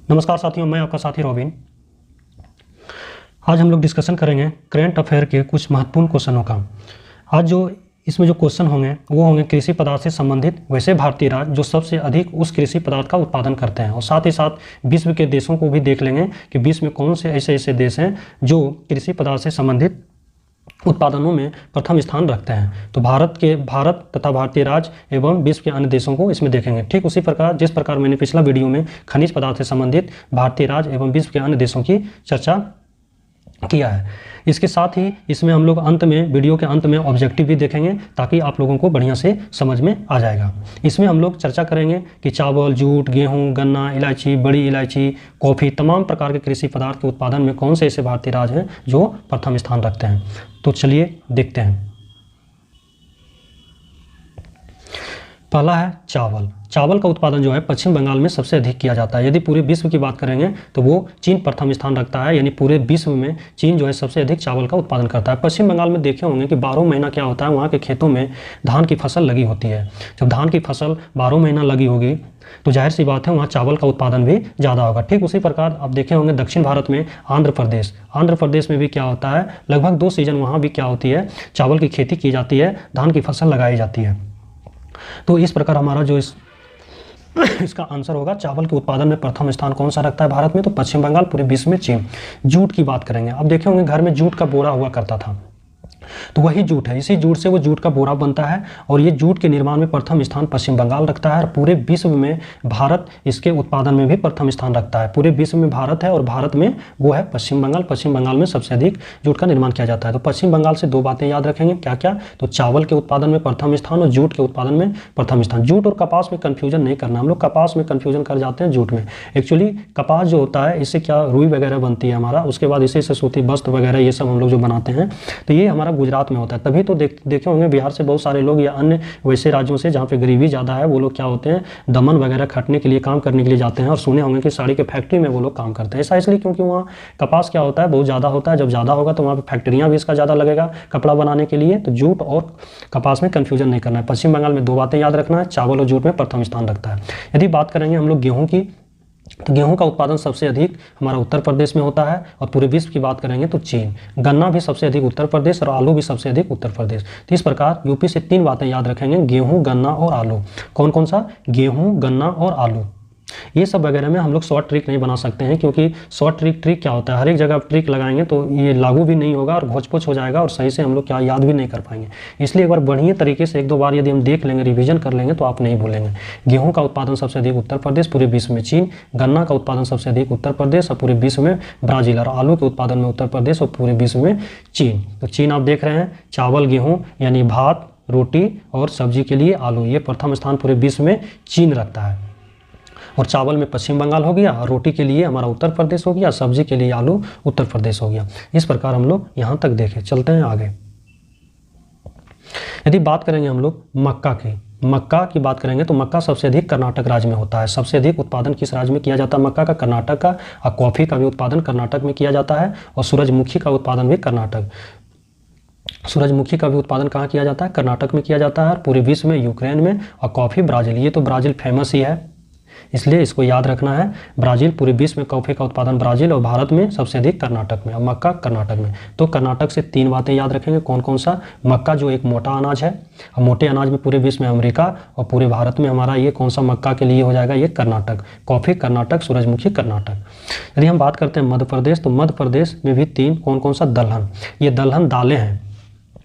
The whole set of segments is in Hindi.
नमस्कार साथियों, मैं आपका साथी रॉबिन। आज हम लोग डिस्कशन करेंगे करंट अफेयर के कुछ महत्वपूर्ण क्वेश्चनों का। आज जो इसमें जो क्वेश्चन होंगे वो होंगे कृषि पदार्थ से संबंधित वैसे भारतीय राज्य जो सबसे अधिक उस कृषि पदार्थ का उत्पादन करते हैं, और साथ ही साथ विश्व के देशों को भी देख लेंगे कि विश्व में कौन से ऐसे देश हैं जो कृषि पदार्थ से संबंधित उत्पादनों में प्रथम स्थान रखते हैं। तो भारत तथा भारतीय राज्य एवं विश्व के अन्य देशों को इसमें देखेंगे। ठीक उसी प्रकार जिस प्रकार मैंने पिछला वीडियो में खनिज पदार्थ से संबंधित भारतीय राज्य एवं विश्व के अन्य देशों की चर्चा किया है। इसके साथ ही इसमें हम लोग वीडियो के अंत में ऑब्जेक्टिव भी देखेंगे ताकि आप लोगों को बढ़िया से समझ में आ जाएगा। इसमें हम लोग चर्चा करेंगे कि चावल, जूट, गेहूं, गन्ना, इलायची, बड़ी इलायची, कॉफ़ी, तमाम प्रकार के कृषि पदार्थ के उत्पादन में कौन से ऐसे भारतीय राज्य हैं जो प्रथम स्थान रखते हैं। तो चलिए देखते हैं। पहला है चावल। चावल का उत्पादन जो है पश्चिम बंगाल में सबसे अधिक किया जाता है। यदि पूरे विश्व की बात करेंगे तो वो चीन प्रथम स्थान रखता है, यानी पूरे विश्व में चीन जो है सबसे अधिक चावल का उत्पादन करता है। पश्चिम बंगाल में देखे होंगे कि 12 महीना क्या होता है, वहाँ के खेतों में धान की फसल लगी होती है। जब धान की फसल 12 महीना लगी होगी तो जाहिर सी बात है वहाँ चावल का उत्पादन भी ज़्यादा होगा। ठीक उसी प्रकार आप देखे होंगे दक्षिण भारत में आंध्र प्रदेश में भी क्या होता है, लगभग 2 सीजन वहाँ भी क्या होती है, चावल की खेती की जाती है, धान की फसल लगाई जाती है। तो इस प्रकार हमारा जो इसका आंसर होगा चावल के उत्पादन में प्रथम स्थान कौन सा रखता है भारत में, तो पश्चिम बंगाल, पूरे विश्व में चीन। जूट की बात करेंगे। अब देखे होंगे घर में जूट का बोरा हुआ करता था, तो वही जूट है, इसी जूट से वो जूट का बोरा बनता है, और ये जूट के निर्माण में प्रथम स्थान पश्चिम बंगाल रखता है। और पूरे विश्व में भारत इसके उत्पादन में भी प्रथम स्थान रखता है। पूरे विश्व में भारत है और भारत में वो है पश्चिम बंगाल। पश्चिम बंगाल में सबसे अधिक जूट का निर्माण किया जाता है। तो पश्चिम बंगाल से 2 बातें याद रखेंगे, क्या क्या, तो चावल के उत्पादन में प्रथम स्थान और जूट के उत्पादन में प्रथम स्थान। जूट और कपास में कन्फ्यूजन नहीं करना, हम लोग कपास में कन्फ्यूजन कर जाते हैं जूट में। एक्चुअली कपास जो होता है इससे क्या रुई वगैरह बनती है हमारा, उसके बाद इसी से सूती वस्त्र वगैरह ये सब हम लोग जो बनाते हैं, तो ये हमारा गुजरात में होता है। तभी तो देखे होंगे बिहार से बहुत सारे लोग या अन्य वैसे राज्यों से जहाँ पे गरीबी ज़्यादा है, वो लोग क्या होते हैं, दमन वगैरह खटने के लिए, काम करने के लिए जाते हैं, और सुने होंगे कि साड़ी के फैक्ट्री में वो लोग काम करते हैं। ऐसा इसलिए क्योंकि वहाँ कपास क्या होता है, बहुत ज़्यादा होता है। जब ज़्यादा होगा तो वहाँ पे फैक्ट्रियाँ भी इसका ज़्यादा लगेगा कपड़ा बनाने के लिए। तो जूट और कपास में कन्फ्यूजन नहीं करना है। पश्चिम बंगाल में 2 बातें याद रखना है, चावल और जूट में प्रथम स्थान रखता है। यदि बात करेंगे हम लोग गेहूँ की, तो गेहूं का उत्पादन सबसे अधिक हमारा उत्तर प्रदेश में होता है, और पूरे विश्व की बात करेंगे तो चीन। गन्ना भी सबसे अधिक उत्तर प्रदेश, और आलू भी सबसे अधिक उत्तर प्रदेश। तो इस प्रकार यूपी से 3 बातें याद रखेंगे, गेहूं, गन्ना और आलू। कौन कौन सा, गेहूं, गन्ना और आलू। ये सब वगैरह में हम लोग शॉर्ट ट्रिक नहीं बना सकते हैं, क्योंकि शॉर्ट ट्रिक क्या होता है, हर एक जगह ट्रिक लगाएंगे तो ये लागू भी नहीं होगा और घोच-पोच हो जाएगा, और सही से हम लोग क्या याद भी नहीं कर पाएंगे। इसलिए एक बार बढ़िया तरीके से 1-2 बार यदि हम देख लेंगे, रिवीजन कर लेंगे, तो आप नहीं भूलेंगे। गेहूं का उत्पादन सबसे अधिक उत्तर प्रदेश, पूरे विश्व में चीन। गन्ना का उत्पादन सबसे अधिक उत्तर प्रदेश और पूरे विश्व में ब्राजील। और आलू के उत्पादन में उत्तर प्रदेश और पूरे विश्व में चीन। तो चीन आप देख रहे हैं, चावल, गेहूँ यानी भात, रोटी और सब्जी के लिए आलू, ये प्रथम स्थान पूरे विश्व में चीन रखता है। और चावल में पश्चिम बंगाल हो गया, रोटी के लिए हमारा उत्तर प्रदेश हो गया, सब्जी के लिए आलू उत्तर प्रदेश हो गया। इस प्रकार हम लोग यहाँ तक देखें। चलते हैं आगे। यदि बात करेंगे हम लोग मक्का की बात करेंगे तो मक्का सबसे अधिक कर्नाटक राज्य में होता है। सबसे अधिक उत्पादन किस राज्य में किया जाता है मक्का का, कर्नाटक का। और कॉफ़ी का भी उत्पादन कर्नाटक में किया जाता है, और सूरजमुखी का उत्पादन भी सूरजमुखी का भी उत्पादन कहाँ किया जाता है, कर्नाटक में किया जाता है। पूरे विश्व में यूक्रेन में, और कॉफ़ी ब्राज़ील। ये तो ब्राज़ील फेमस ही है, इसलिए इसको याद रखना है। ब्राज़ील, पूरे विश्व में कॉफ़ी का उत्पादन ब्राज़ील, और भारत में सबसे अधिक कर्नाटक में, और मक्का कर्नाटक में। तो कर्नाटक से 3 बातें याद रखेंगे। कौन कौन सा, मक्का जो एक मोटा अनाज है, और मोटे अनाज में पूरे विश्व में अमेरिका, और पूरे भारत में हमारा ये कौन सा मक्का के लिए हो जाएगा, ये कर्नाटक। कॉफ़ी कर्नाटक, सूरजमुखी कर्नाटक। यदि हम बात करते हैं मध्य प्रदेश, तो मध्य प्रदेश में भी 3 कौन सा, दलहन। ये दलहन दालें हैं।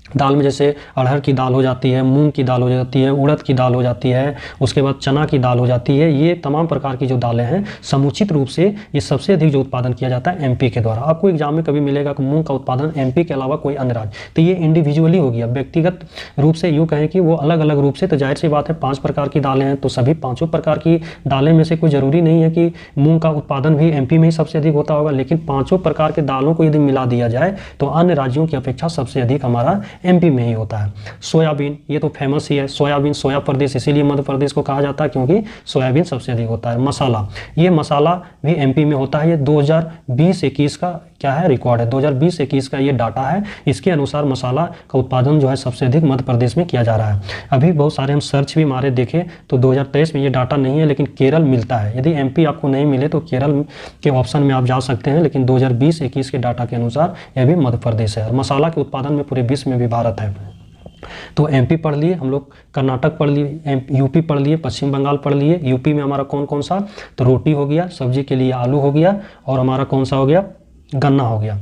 दाल में जैसे अरहर की दाल हो जाती है, मूंग की दाल हो जाती है, उड़द की दाल हो जाती है, उसके बाद चना की दाल हो जाती है। ये तमाम प्रकार की जो दालें हैं, समुचित रूप से ये सबसे अधिक जो उत्पादन किया जाता है एमपी के द्वारा। आपको एग्जाम में कभी मिलेगा कि मूंग का उत्पादन एमपी के अलावा कोई अन्य राज्य, तो ये इंडिविजुअली हो गया, व्यक्तिगत रूप से यूँ कहें कि वो अलग अलग रूप से। तो जाहिर सी बात है 5 प्रकार की दालें हैं, तो सभी 5 प्रकार की दालें में से कोई ज़रूरी नहीं है कि मूँग का उत्पादन भी एमपी में ही सबसे अधिक होता होगा, लेकिन 5 प्रकार के दालों को यदि मिला दिया जाए तो अन्य राज्यों की अपेक्षा सबसे अधिक हमारा एमपी में ही होता है। सोयाबीन, ये तो फेमस ही है, सोयाबीन, सोया प्रदेश, इसीलिए मध्य प्रदेश को कहा जाता है क्योंकि सोयाबीन सबसे अधिक होता है। मसाला, ये मसाला भी एमपी में होता है। ये 2020-21 का क्या है, रिकॉर्ड है, 2020-21 का ये डाटा है। इसके अनुसार मसाला का उत्पादन जो है सबसे अधिक मध्य प्रदेश में किया जा रहा है। अभी बहुत सारे हम सर्च भी मारे देखे तो 2023 में ये डाटा नहीं है, लेकिन केरल मिलता है। यदि एमपी आपको नहीं मिले तो केरल के ऑप्शन में आप जा सकते हैं, लेकिन 2020-21 के डाटा के अनुसार यह भी मध्य प्रदेश है। और मसाला के उत्पादन में पूरे विश्व में भी भारत है। तो एमपी पढ़ लिए हम लोग, कर्नाटक पढ़ लिए, यूपी पढ़ लिए, पश्चिम बंगाल पढ़ लिए। यूपी में हमारा कौन कौन सा, तो रोटी हो गया, सब्जी के लिए आलू हो गया, और हमारा कौन सा हो गया, गन्ना हो गया।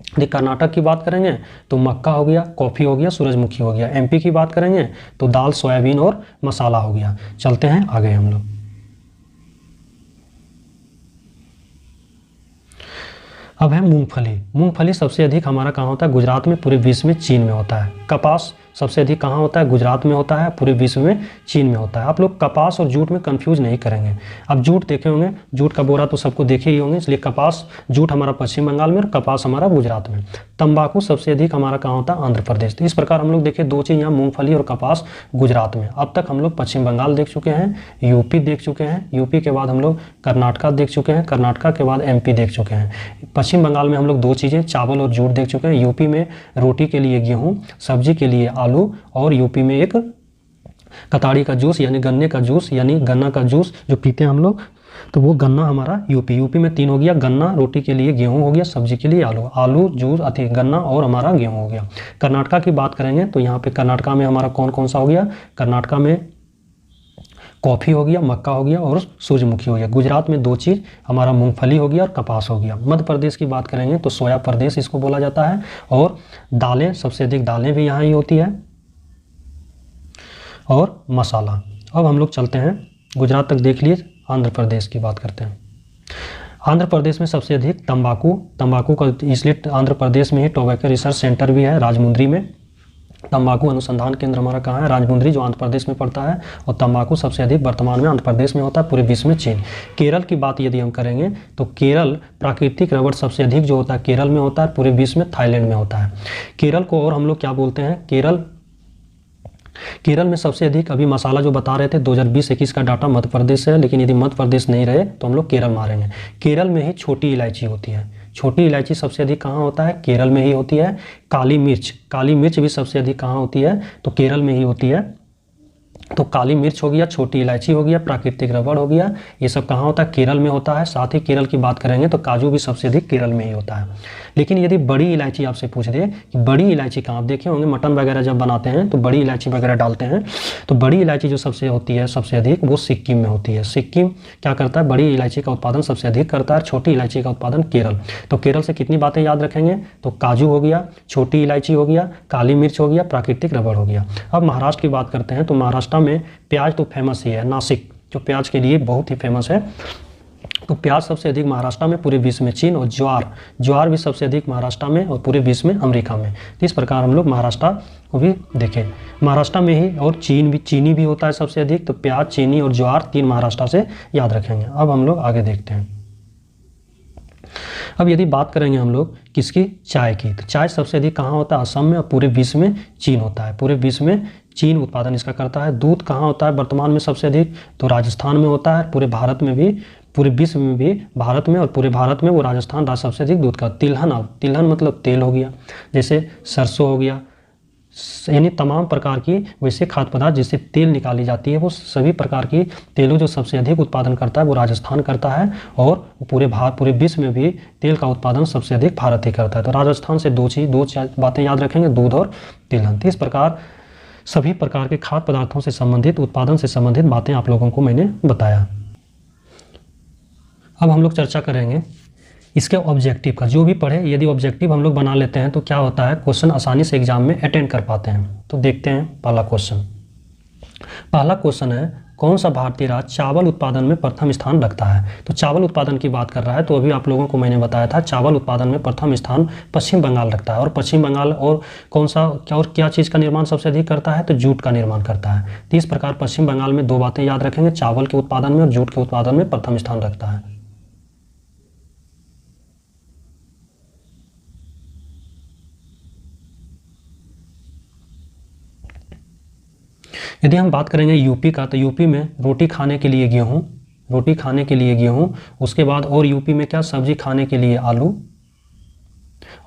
यदि कर्नाटक की बात करेंगे तो मक्का हो गया, कॉफ़ी हो गया, सूरजमुखी हो गया। एमपी की बात करेंगे तो दाल, सोयाबीन और मसाला हो गया। चलते हैं आगे हम लोग। अब है मूंगफली। मूंगफली सबसे अधिक हमारा कहाँ होता है, गुजरात में, पूरे विश्व में चीन में होता है। कपास सबसे अधिक कहाँ होता है, गुजरात में होता है, पूरे विश्व में चीन में होता है। आप लोग कपास और जूट में कंफ्यूज नहीं करेंगे। अब जूट देखे होंगे, जूट का बोरा तो सबको देखे ही होंगे, इसलिए कपास, जूट हमारा पश्चिम बंगाल में और कपास हमारा गुजरात में। तंबाकू सबसे अधिक हमारा कहाँ होता है, आंध्र प्रदेश। तो इस प्रकार हम लोग देखे दो चीज़ यहाँ, मूंगफली और कपास गुजरात में। अब तक हम लोग पश्चिम बंगाल देख चुके हैं, यूपी देख चुके हैं, यूपी के बाद हम लोग कर्नाटका देख चुके हैं, कर्नाटका के बाद एमपी देख चुके हैं। पश्चिम बंगाल में हम लोग दो चीज़ें, चावल और जूट देख चुके हैं। यूपी में रोटी के लिए गेहूँ, सब्जी के लिए आलू, और यूपी में एक कताड़ी का जूस यानी गन्ने का जूस यानी गन्ना का जूस जो पीते हैं हम लोग, तो वो गन्ना हमारा यूपी में 3 हो गया, गन्ना, रोटी के लिए गेहूं हो गया, सब्जी के लिए आलू, आलू जूस अति गन्ना और हमारा गेहूं हो गया। कर्नाटका की बात करेंगे तो यहाँ पे कर्नाटका में हमारा कौन कौन सा हो गया, कर्नाटका में कॉफ़ी हो गया, मक्का हो गया और सूरजमुखी हो गया। गुजरात में दो चीज़, हमारा मूंगफली हो गया और कपास हो गया। मध्य प्रदेश की बात करेंगे तो सोया प्रदेश इसको बोला जाता है। और दालें, सबसे अधिक दालें भी यहाँ ही होती है, और मसाला। अब हम लोग चलते हैं, गुजरात तक देख लिए, आंध्र प्रदेश की बात करते हैं। आंध्र प्रदेश में सबसे अधिक तंबाकू का, इसलिए आंध्र प्रदेश में ही टोबैको रिसर्च सेंटर भी है, राजमुंद्री में। तंबाकू अनुसंधान केंद्र हमारा कहाँ है, राजमुंद्री, जो आंध्र प्रदेश में पड़ता है। और तंबाकू सबसे अधिक वर्तमान में आंध्र प्रदेश में होता है, पूरे विश्व में चीन। केरल की बात यदि हम करेंगे तो केरल, प्राकृतिक रबड़ सबसे अधिक जो होता है केरल में होता है, पूरे विश्व में थाईलैंड में होता है। केरल को और हम लोग क्या बोलते हैं, केरल में सबसे अधिक, अभी मसाला जो बता रहे थे 2020-21 का डाटा मध्य प्रदेश से है, लेकिन यदि मध्य प्रदेश नहीं रहे तो हम लोग केरल मारेंगे। केरल में ही छोटी इलायची होती है। छोटी इलायची सबसे अधिक कहाँ होता है, केरल में ही होती है। काली मिर्च भी सबसे अधिक कहाँ होती है, तो केरल में ही होती है। तो काली मिर्च हो गया, छोटी इलायची हो गया, प्राकृतिक रबड़ हो गया, ये सब कहाँ होता है, केरल में होता है। साथ ही केरल की बात करेंगे तो काजू भी सबसे अधिक केरल में ही होता है। लेकिन यदि बड़ी इलायची आपसे पूछ दे कि बड़ी इलायची कहाँ, आप देखे होंगे मटन वगैरह जब बनाते हैं तो बड़ी इलायची वगैरह डालते हैं, तो बड़ी इलायची जो सबसे होती है सबसे अधिक, वो सिक्किम में होती है। सिक्किम क्या करता है, बड़ी इलायची का उत्पादन सबसे अधिक करता है, छोटी इलायची का उत्पादन केरल। तो केरल से कितनी बातें याद रखेंगे, तो काजू हो गया, छोटी इलायची हो गया, काली मिर्च हो गया, प्राकृतिक रबड़ हो गया। अब महाराष्ट्र की बात करते हैं तो महाराष्ट्र में प्याज तो फेमस ही है, नासिक जो प्याज के लिए बहुत ही फेमस है। तो प्याज सबसे अधिक महाराष्ट्र में, पूरे विश्व में चीन। और ज्वार भी सबसे अधिक महाराष्ट्र में और पूरे विश्व में अमेरिका में। तो इस प्रकार हम लोग महाराष्ट्र को भी देखें, महाराष्ट्र में ही, और चीनी भी होता है सबसे अधिक। तो प्याज, चीनी और ज्वार 3 महाराष्ट्र से याद रखेंगे। अब हम लोग आगे देखते हैं। अब यदि बात करेंगे हम लोग किसकी, चाय की, तो चाय सबसे अधिक कहाँ होता है, असम में, और पूरे विश्व में चीन होता है। पूरे विश्व में चीन उत्पादन इसका करता है। दूध कहाँ होता है वर्तमान में सबसे अधिक, तो राजस्थान में होता है। पूरे भारत में भी, पूरे विश्व में भी, भारत में और पूरे भारत में वो राजस्थान राज्य सबसे अधिक दूध का। तिलहन मतलब तेल हो गया, जैसे सरसों हो गया, यानी तमाम प्रकार की वैसे खाद्य पदार्थ जिससे तेल निकाली जाती है, वो सभी प्रकार की तेलों जो सबसे अधिक उत्पादन करता है वो राजस्थान करता है। और पूरे विश्व में भी तेल का उत्पादन सबसे अधिक भारत ही करता है। तो राजस्थान से दो बातें याद रखेंगे, दूध और तिलहन। तो इस प्रकार सभी प्रकार के खाद्य पदार्थों से संबंधित, उत्पादन से संबंधित बातें आप लोगों को मैंने बताया। अब हम लोग चर्चा करेंगे इसके ऑब्जेक्टिव का। जो भी पढ़े, यदि ऑब्जेक्टिव हम लोग बना लेते हैं तो क्या होता है, क्वेश्चन आसानी से एग्जाम में अटेंड कर पाते हैं। तो देखते हैं पहला क्वेश्चन है, कौन सा भारतीय राज्य चावल उत्पादन में प्रथम स्थान रखता है। तो चावल उत्पादन की बात कर रहा है, तो अभी आप लोगों को मैंने बताया था चावल उत्पादन में प्रथम स्थान पश्चिम बंगाल रखता है। और पश्चिम बंगाल और क्या चीज़ का निर्माण सबसे अधिक करता है, तो जूट का निर्माण करता है। तो इस प्रकार पश्चिम बंगाल में 2 बातें याद रखेंगे, चावल के उत्पादन में और जूट के उत्पादन में प्रथम स्थान रखता है। यदि हम बात करेंगे यूपी का, तो यूपी में रोटी खाने के लिए गेहूँ, रोटी खाने के लिए गेहूँ, उसके बाद और यूपी में क्या, सब्जी खाने के लिए आलू,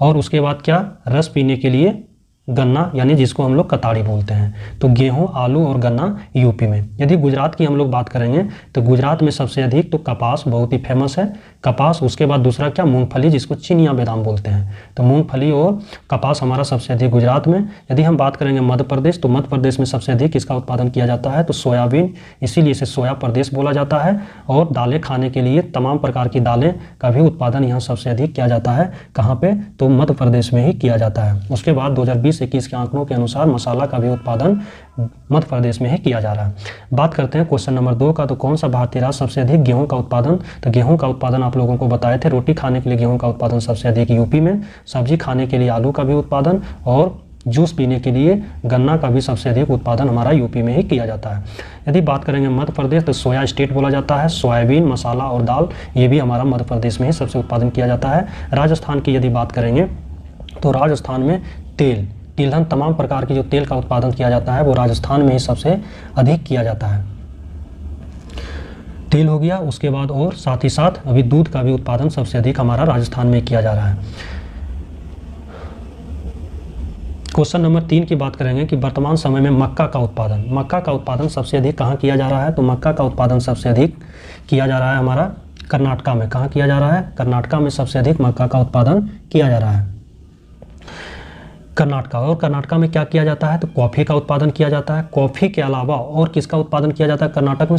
और उसके बाद क्या, रस पीने के लिए गन्ना, यानी जिसको हम लोग कताड़ी बोलते हैं। तो गेहूं, आलू और गन्ना यूपी में। यदि गुजरात की हम लोग बात करेंगे तो गुजरात में सबसे अधिक तो कपास बहुत ही फेमस है, कपास, उसके बाद दूसरा क्या, मूंगफली, जिसको चिनिया बादाम बोलते हैं। तो मूंगफली और कपास हमारा सबसे अधिक गुजरात में। यदि हम बात करेंगे मध्य प्रदेश, तो मध्य प्रदेश में सबसे अधिक किसका उत्पादन किया जाता है, तो सोयाबीन, इसीलिए इसे सोया प्रदेश बोला जाता है। और दालें खाने के लिए तमाम प्रकार की दालें का भी उत्पादन यहाँ सबसे अधिक किया जाता है। कहाँ पे, तो मध्य प्रदेश में ही किया जाता है। उसके बाद 2020-21 के आंकड़ों के अनुसार मसाला का भी उत्पादन मध्य प्रदेश में ही किया जा रहा है। बात करते हैं क्वेश्चन नंबर 2 का, तो कौन सा भारतीय राज्य सबसे अधिक गेहूं का उत्पादन, तो गेहूं का उत्पादन आप लोगों को बताए थे, रोटी खाने के लिए गेहूं का उत्पादन सबसे अधिक यूपी में, सब्जी खाने के लिए आलू का भी उत्पादन, और जूस पीने के लिए गन्ना का भी सबसे अधिक उत्पादन हमारा यूपी में ही किया जाता है। यदि बात करेंगे मध्य प्रदेश, तो सोया स्टेट बोला जाता है, सोयाबीन, मसाला और दाल, ये भी हमारा मध्य प्रदेश में ही सबसे उत्पादन किया जाता है। राजस्थान की यदि बात करेंगे तो राजस्थान में तेल, तिलहन, तमाम प्रकार की जो तेल का उत्पादन किया जाता है वो राजस्थान में ही सबसे अधिक किया जाता है। तेल हो गया, उसके बाद और साथ ही साथ अभी दूध का भी उत्पादन सबसे अधिक हमारा राजस्थान में किया जा रहा है। क्वेश्चन नंबर 3 की बात करेंगे कि वर्तमान समय में मक्का का उत्पादन सबसे अधिक कहाँ किया जा रहा है, तो मक्का का उत्पादन सबसे अधिक किया जा रहा है हमारा कर्नाटका में। कहाँ किया जा रहा है, कर्नाटका में सबसे अधिक मक्का का उत्पादन किया जा रहा है, कर्नाटका। और कर्नाटका में क्या किया जाता है, तो कॉफ़ी का उत्पादन किया जाता है। कॉफ़ी के अलावा और किसका उत्पादन किया जाता है कर्नाटक में,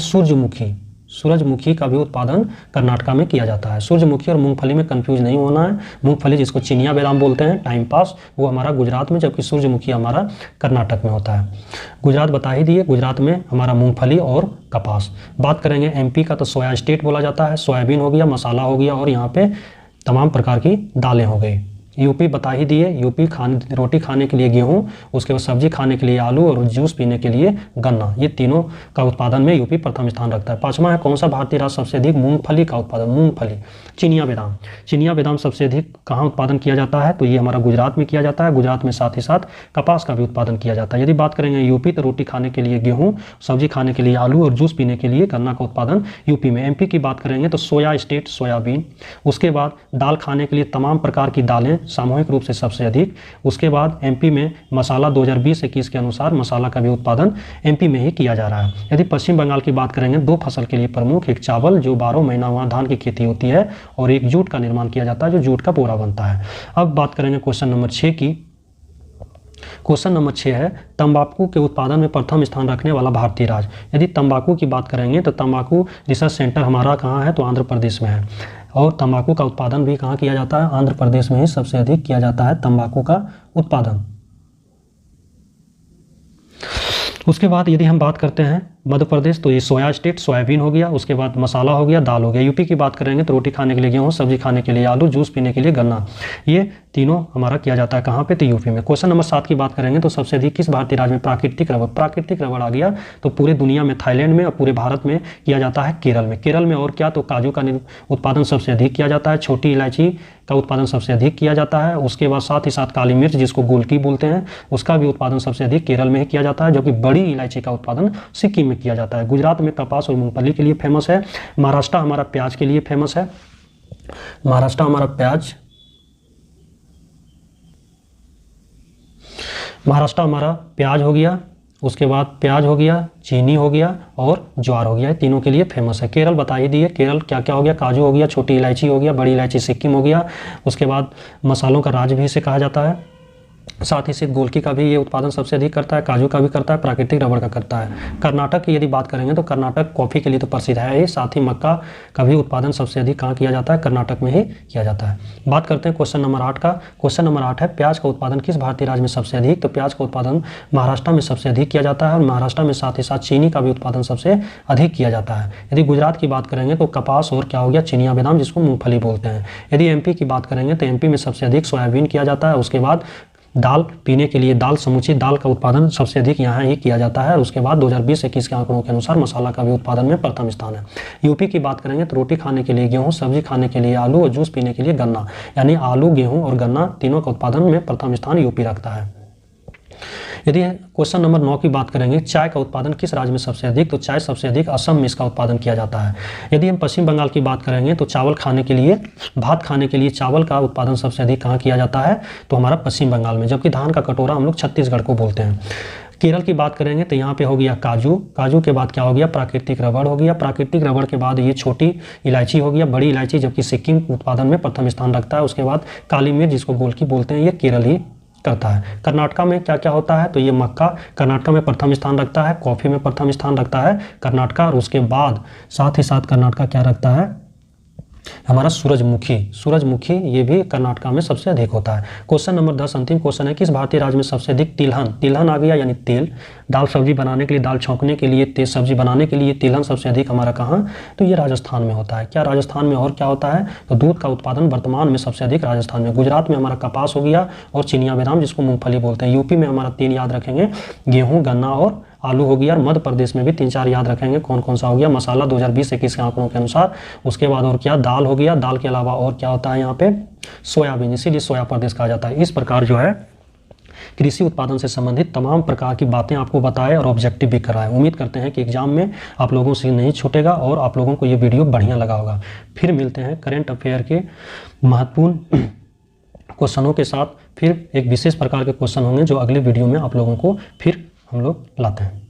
सूरजमुखी का भी उत्पादन कर्नाटका में किया जाता है। सूरजमुखी और मूंगफली में कंफ्यूज नहीं होना है, मूंगफली जिसको चिनिया बादाम बोलते हैं, टाइम पास, वो हमारा गुजरात में, जबकि सूरजमुखी हमारा कर्नाटक में होता है। गुजरात बता ही दिए, गुजरात में हमारा मूंगफली और कपास। बात करेंगे एमपी का, तो सोया स्टेट बोला जाता है, सोयाबीन हो गया, मसाला हो गया, और यहाँ पे तमाम प्रकार की दालें हो गई। यूपी बता ही दिए, यूपी रोटी खाने के लिए गेहूं, उसके बाद सब्जी खाने के लिए आलू, और जूस पीने के लिए गन्ना, ये तीनों का उत्पादन में यूपी प्रथम स्थान रखता है। 5वां है कौन सा भारतीय राज्य सबसे अधिक मूंगफली का उत्पादन, मूंगफली, चिनिया बादाम सबसे अधिक कहाँ उत्पादन किया जाता है, तो ये हमारा गुजरात में किया जाता है। गुजरात में साथ ही साथ कपास का भी उत्पादन किया जाता है। यदि बात करेंगे यूपी, तो रोटी खाने के लिए गेहूँ, सब्जी खाने के लिए आलू, और जूस पीने के लिए गन्ना का उत्पादन यूपी में। एमपी की बात करेंगे तो सोया स्टेट, सोयाबीन, उसके बाद दाल खाने के लिए तमाम प्रकार की दालें सामूहिक रूप से सबसे अधिक। उसके बाद एमपी में मसाला 2020-21 के अनुसार मसाला का भी उत्पादन एमपी में ही किया जा रहा है। यदि पश्चिम बंगाल की बात करेंगे, 2 फसल के लिए प्रमुख, एक चावल जो 12 महीना वहाँ धान की खेती होती है, और एक जूट का निर्माण किया जाता है जो जूट का बोरा बनता है। अब बात करेंगे क्वेश्चन नंबर 6 की। क्वेश्चन नंबर 6 है तंबाकू के उत्पादन में प्रथम स्थान रखने वाला भारतीय राज्य। यदि तंबाकू की बात करेंगे तो तंबाकू रिसर्च सेंटर हमारा कहाँ है, तो आंध्र प्रदेश में है। और तंबाकू का उत्पादन भी कहाँ किया जाता है, आंध्र प्रदेश में ही सबसे अधिक किया जाता है तंबाकू का उत्पादन। उसके बाद यदि हम बात करते हैं मध्य प्रदेश, तो ये सोया स्टेट, सोयाबीन हो गया, उसके बाद मसाला हो गया, दाल हो गया। यूपी की बात करेंगे तो रोटी खाने के लिए गेहूँ, सब्जी खाने के लिए आलू, जूस पीने के लिए गन्ना, ये तीनों हमारा किया जाता है कहाँ पे, तो यूपी में। क्वेश्चन नंबर 7 की बात करेंगे तो सबसे अधिक किस भारतीय राज्य में प्राकृतिक रबड़ आ गया, तो पूरे दुनिया में थाईलैंड में और पूरे भारत में किया जाता है केरल में। और क्या, तो काजू का उत्पादन सबसे अधिक किया जाता है, छोटी इलायची का उत्पादन सबसे अधिक किया जाता है। उसके बाद साथ ही साथ काली मिर्च जिसको गोलकी बोलते हैं, उसका भी उत्पादन सबसे अधिक केरल में ही किया जाता है, जबकि बड़ी इलायची का उत्पादन सिक्किम में किया जाता है। गुजरात में कपास और मूंगफली के लिए फेमस है। महाराष्ट्र हमारा प्याज के लिए फेमस है, महाराष्ट्र हमारा प्याज हो गया, उसके बाद प्याज हो गया, चीनी हो गया और ज्वार हो गया, ये तीनों के लिए फेमस है। केरल बता ही दिए, केरल क्या क्या हो गया, काजू हो गया, छोटी इलायची हो गया, बड़ी इलायची सिक्किम हो गया। उसके बाद मसालों का राज्य भी इसे कहा जाता है। साथ ही साथ गोलकी का भी ये उत्पादन सबसे अधिक करता है, काजू का भी करता है, प्राकृतिक रबड़ का करता है। कर्नाटक की यदि बात करेंगे तो कर्नाटक कॉफ़ी के लिए तो प्रसिद्ध है ही, साथ ही मक्का का भी उत्पादन सबसे अधिक कहाँ किया जाता है, कर्नाटक में ही किया जाता है। बात करते हैं क्वेश्चन नंबर 8 का। क्वेश्चन नंबर 8 है प्याज का उत्पादन किस भारतीय राज्य में सबसे अधिक, तो प्याज का उत्पादन महाराष्ट्र में सबसे अधिक किया जाता है, और महाराष्ट्र में साथ ही साथ चीनी का भी उत्पादन सबसे अधिक किया जाता है। यदि गुजरात की बात करेंगे तो कपास और क्या हो गया, चिनिया बादाम जिसको मूंगफली बोलते हैं। यदि एमपी की बात करेंगे तो एमपी में सबसे अधिक सोयाबीन किया जाता है। उसके बाद दाल पीने के लिए दाल, समूची दाल का उत्पादन सबसे अधिक यहाँ ही किया जाता है। और उसके बाद 2020-21 के आंकड़ों के अनुसार मसाला का भी उत्पादन में प्रथम स्थान है। यूपी की बात करेंगे तो रोटी खाने के लिए गेहूँ, सब्जी खाने के लिए आलू और जूस पीने के लिए गन्ना, यानी आलू, गेहूँ और गन्ना तीनों का उत्पादन में प्रथम स्थान यूपी रखता है। यदि क्वेश्चन नंबर 9 की बात करेंगे, चाय का उत्पादन किस राज्य में सबसे अधिक, तो चाय सबसे अधिक असम में इसका उत्पादन किया जाता है। यदि हम पश्चिम बंगाल की बात करेंगे तो चावल खाने के लिए, भात खाने के लिए चावल का उत्पादन सबसे अधिक कहाँ किया जाता है, तो हमारा पश्चिम बंगाल में, जबकि धान का कटोरा हम लोग छत्तीसगढ़ को बोलते हैं। केरल की बात करेंगे तो यहाँ पे हो गया काजू, काजू के बाद क्या हो गया, प्राकृतिक रबड़ हो गया, प्राकृतिक रबड़ के बाद ये छोटी इलायची हो गया, बड़ी इलायची, जबकि सिक्किम उत्पादन में प्रथम स्थान रखता है। उसके बाद काली मिर्च जिसको गोलकी बोलते हैं, ये केरल ही करता है। कर्नाटका में क्या क्या होता है, तो ये मक्का कर्नाटका में प्रथम स्थान रखता है, कॉफ़ी में प्रथम स्थान रखता है कर्नाटका, और उसके बाद साथ ही साथ कर्नाटका क्या रखता है, हमारा सूरजमुखी, सूरजमुखी ये भी कर्नाटका में सबसे अधिक होता है। क्वेश्चन नंबर 10 अंतिम क्वेश्चन है, किस भारतीय राज्य में सबसे अधिक तिलहन, तिलहन आ गया यानी तेल, दाल सब्जी बनाने के लिए, दाल छौंकने के लिए, तेज सब्जी बनाने के लिए तिलहन सबसे अधिक हमारा कहाँ, तो ये राजस्थान में होता है। क्या राजस्थान में और क्या होता है, तो दूध का उत्पादन वर्तमान में सबसे अधिक राजस्थान में। गुजरात में हमारा कपास हो गया और चिनिया बादाम जिसको मूंगफली बोलते हैं। यूपी में हमारा 3 याद रखेंगे, गेहूँ, गन्ना और आलू हो गया। और मध्य प्रदेश में भी 3-4 याद रखेंगे, कौन कौन सा हो गया, मसाला 2020-21 के आंकड़ों के अनुसार। उसके बाद और क्या, दाल हो गया, दाल के अलावा और क्या होता है यहाँ पे, सोयाबीन, इसीलिए सोया प्रदेश कहा जाता है। इस प्रकार जो है कृषि उत्पादन से संबंधित तमाम प्रकार की बातें आपको बताएं और ऑब्जेक्टिव भी कराएं। उम्मीद करते हैं कि एग्जाम में आप लोगों से नहीं छूटेगा और आप लोगों को ये वीडियो बढ़िया लगा होगा। फिर मिलते हैं करंट अफेयर के महत्वपूर्ण क्वेश्चनों के साथ, फिर एक विशेष प्रकार के क्वेश्चन होंगे जो अगले वीडियो में आप लोगों को फिर हम लोग लाते हैं।